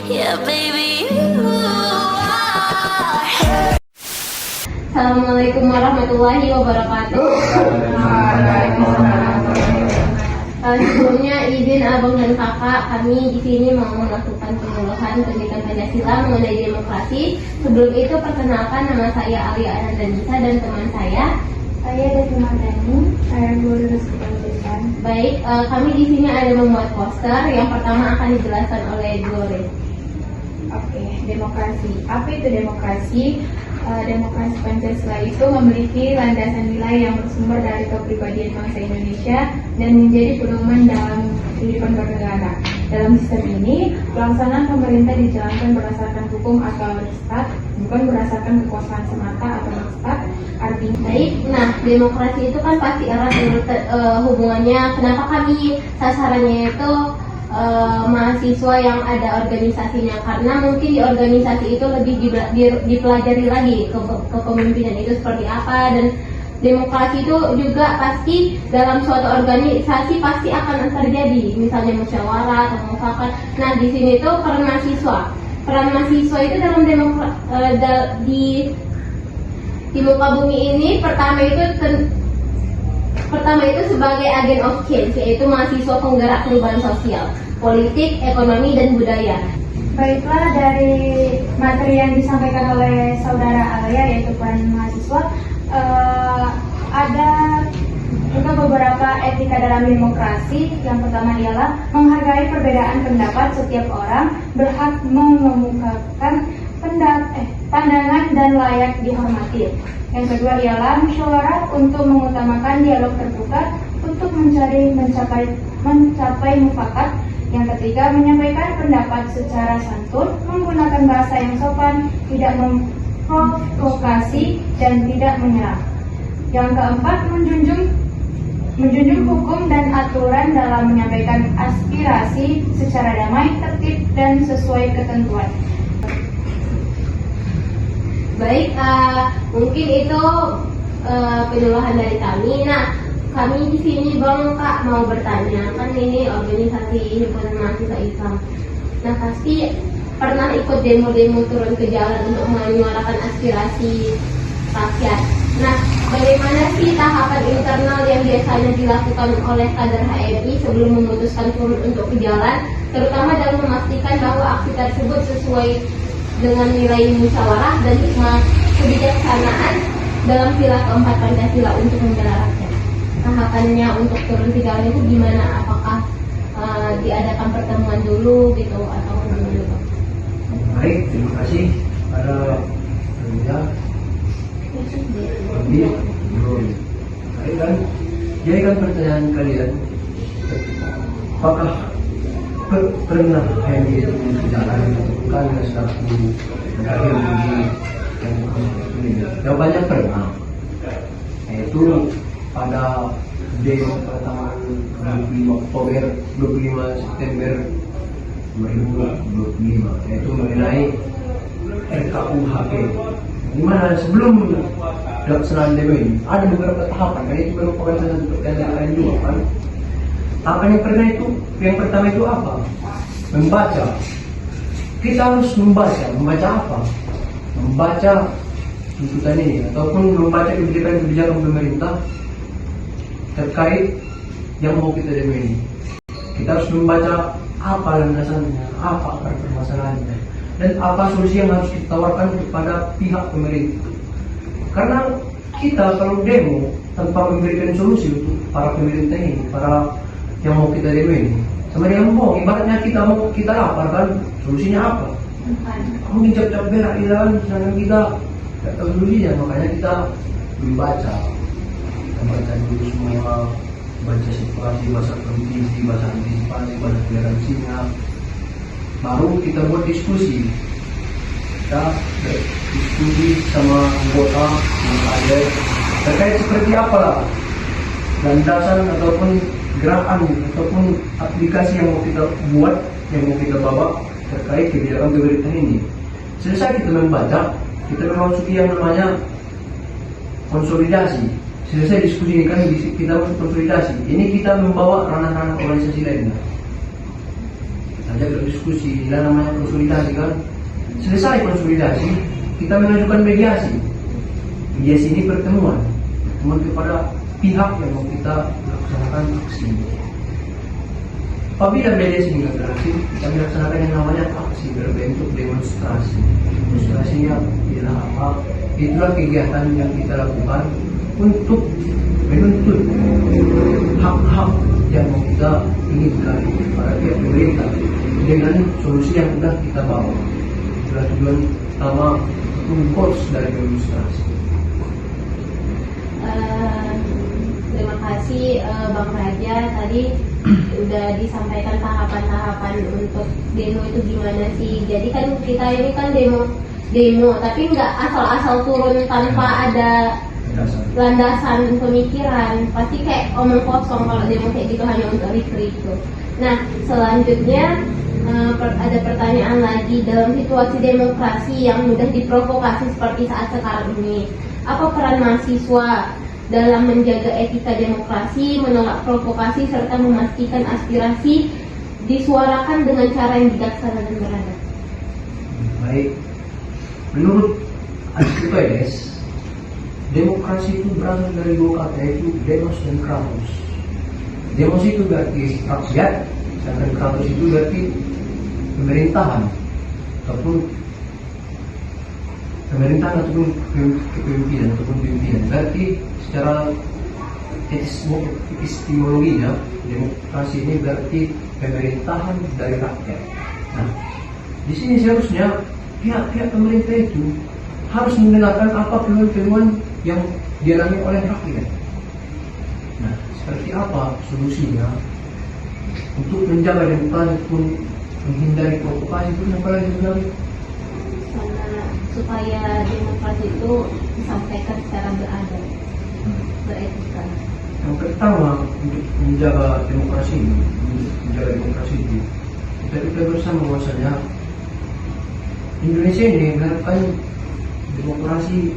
Yeah, baby, you are. Assalamualaikum warahmatullahi wabarakatuh. Sebelumnya izin abang dan kakak, kami di sini mau melakukan pengeluhan pendidikan Pancasila mengenai demokrasi. Sebelum itu perkenalkan, nama saya Alia Anandanisa dan teman saya Desi Mardani, saya guru kependidikan. Baik, kami di sini ada membuat poster. Yang pertama akan dijelaskan oleh Glory. Oke, demokrasi. Apa itu demokrasi? Demokrasi Pancasila itu memiliki landasan nilai yang bersumber dari kepribadian bangsa Indonesia dan menjadi pedoman dalam kehidupan bernegara. Dalam sistem ini, pelaksanaan pemerintah dijalankan berdasarkan hukum atau stat, bukan berdasarkan kekuasaan semata atau stat. Artinya, Baik, nah demokrasi itu kan pasti erat hubungannya. Kenapa kami sasarannya itu mahasiswa yang ada organisasinya? Karena mungkin di organisasi itu lebih dipelajari lagi kepemimpinan itu seperti apa, dan demokrasi itu juga pasti dalam suatu organisasi pasti akan terjadi, misalnya musyawarah atau mufakat. Nah di sini tuh peran mahasiswa itu dalam di muka bumi ini pertama itu sebagai agen of change, yaitu mahasiswa penggerak perubahan sosial, politik, ekonomi, dan budaya. baiklah, dari materi yang disampaikan oleh saudara Alia yaitu peran mahasiswa, ada juga beberapa etika dalam demokrasi. Yang pertama ialah menghargai perbedaan pendapat. Setiap orang berhak mengemukakan pandangan dan layak dihormati. Yang kedua ialah musyawarah untuk mengutamakan dialog terbuka untuk mencapai mufakat. Yang ketiga, menyampaikan pendapat secara santun, menggunakan bahasa yang sopan, tidak memprovokasi dan tidak menyerang. Yang keempat, menjunjung hukum dan aturan dalam menyampaikan aspirasi secara damai, tertib, dan sesuai ketentuan. Baik, mungkin itu penjelasan dari kami. Nah, kami di sini Bang Kak mau bertanya, kan ini organisasi himpunan mahasiswa Islam. Nah, pasti pernah ikut demo-demo turun ke jalan untuk menyuarakan aspirasi rakyat. Nah, bagaimana sih tahapan internal yang biasanya dilakukan oleh kader HMI sebelum memutuskan turun untuk ke jalan, terutama dalam memastikan bahwa aksi tersebut sesuai dengan nilai musyawarah dan hikmah kebijaksanaan dalam sila keempat Pancasila untuk membela rakyat. Tahapannya untuk turun ke jalan itu gimana? Apakah diadakan pertemuan dulu gitu atau gimana? Baik, terima kasih pada Anda. Baik kan? Jadi kan pertanyaan kalian, apakah pernah HMI itu berjalan kan satu berakhir di jawabannya pernah, yaitu pada demo pertama 25 September 2025, yaitu mengenai RKUHP. Dimana sebelum pelaksanaan demo ini ada beberapa tahapan, kan itu merupakan salah satu pertanyaan juga kan. Tahapan yang pertama itu apa? Membaca. Kita harus membaca apa? Membaca tuntutan ini ataupun membaca kebijakan pemerintah terkait yang mau kita demo ini. Kita harus membaca apa landasannya, apa akar permasalahannya, dan apa solusi yang harus ditawarkan kepada pihak pemerintah. Karena kita kalau demo tanpa memberikan solusi untuk para pemerintah ini, para yang mau kita demo ini, sama dengan bohong. Ibaratnya kita mau kita lapar kan, solusinya apa? Kamu dicap-cap berak di dalam, sedangkan kita tidak tahu solusinya. Makanya kita membaca dulu semua, baca situasi, baca kondisi, baca antisipasi, baca toleransinya, baru kita buat diskusi. Kita diskusi sama anggota yang ada terkait seperti apalah landasan ataupun gerakan ataupun aplikasi yang mau kita buat, yang mau kita bawa terkait kebijakan pemerintah ini. Selesai kita membaca, kita memasuki yang namanya konsolidasi. Selesai diskusi ini kan kita masuk konsolidasi. Ini kita membawa ranah-ranah organisasi lainnya. Kita ajak diskusi, dan namanya konsolidasi kan. Selesai konsolidasi, kita mengajukan mediasi. Mediasi ini pertemuan kepada pihak yang mau kita laksanakan aksi. Apabila mediasi ini berhasil, kita melaksanakan yang namanya aksi berbentuk demonstrasi. Demonstrasinya ialah apa? Itulah kegiatan yang kita lakukan untuk menuntut hak-hak yang mau kita inginkan pada pihak pemerintah dengan solusi yang sudah kita bawa. Itulah tujuan utama goals dari demonstrasi. Terima kasih Bang Raja, tadi udah disampaikan tahapan-tahapan untuk demo itu gimana sih. Jadi kan kita ini kan demo tapi nggak asal-asal turun tanpa ada landasan pemikiran, pasti kayak omong kosong kalau demo kayak gitu hanya untuk itu. Nah selanjutnya ada pertanyaan lagi, dalam situasi demokrasi yang mudah diprovokasi seperti saat sekarang ini, apa peran mahasiswa dalam menjaga etika demokrasi, menolak provokasi, serta memastikan aspirasi disuarakan dengan cara yang bijaksana dan beradab? Baik, menurut Aristoteles, demokrasi itu berasal dari dua kata, yaitu demos dan kratos. Demos itu berarti rakyat, sedangkan kratos itu berarti pemerintahan ataupun kepemimpinan ataupun pimpinan. Berarti secara epistemologinya, demokrasi ini berarti pemerintahan dari rakyat. Nah, di sini seharusnya pihak-pihak pemerintah itu harus mendengarkan apa keluhan-keluhan yang dialami oleh rakyat. Nah, seperti apa solusinya untuk menjaga demokrasi pun menghindari provokasi pun apa lagi sebenarnya? Supaya demokrasi itu disampaikan secara beradab, beretika. Yang pertama untuk menjaga demokrasi ini, itu kita bersama bahwasanya Indonesia ini mengharapkan demokrasi